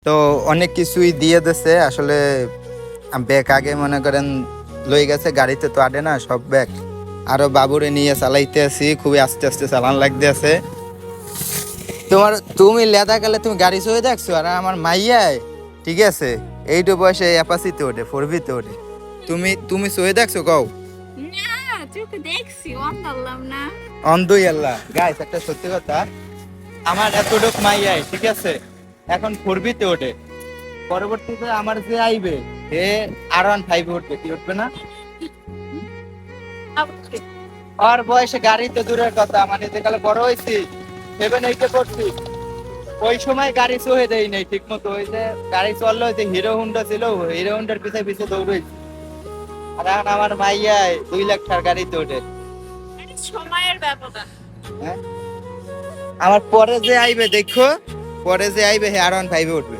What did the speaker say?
তো অনেক কিছুই দিয়ে দিছে আসলে। ব্যাগ আগে মনে করেন লই গেছে, গাড়িতে তো আটে না সব ব্যাগ। আরো বাবুরে নিয়ে চালাইতে আছি, খুবই আস্তে আস্তে চালান লাগতে আছে। তুমি লেদা গেলে তুমি গাড়ি চলে দেখছো, আর আমার মাইয়ায় ঠিক আছে এইটু বয়সে অ্যাপাসিতে ওঠে, ফোরবিতে ওঠে। তুমি চলে দেখছো কও? না, চোখে দেখছি, অন্ধ হলাম না। অন্ধই আল্লাহ। গাইস একটা সত্যি কথা, আমার এতটুক মাইয়াই ঠিক আছে এখন ফোরবিতে ওঠে। পরবর্তীতে আমার যে আইবে এ R15 উঠবে, কি উঠবে না? আর বয়সে গাড়ি তো দূরের কথা, মানে যেকালে বড় হয়েছি 7-8 পড়ছি, ওই সময় গাড়ি চলে দেয় নাই ঠিক মতো। ওই যে গাড়ি চললো, যে হিরো হুন্ডা ছিল, হিরো হুন্ডার পিছে পিছে দৌড়াইছি। আর এখন আমার মাইয়ায় 2 লাখ টাকার গাড়িতে ওঠে। এটা সময়ের ব্যবধান। হ্যাঁ? আমার পরে যে আইবে দেখো, পরে যে আইবে হে R15 উঠবে।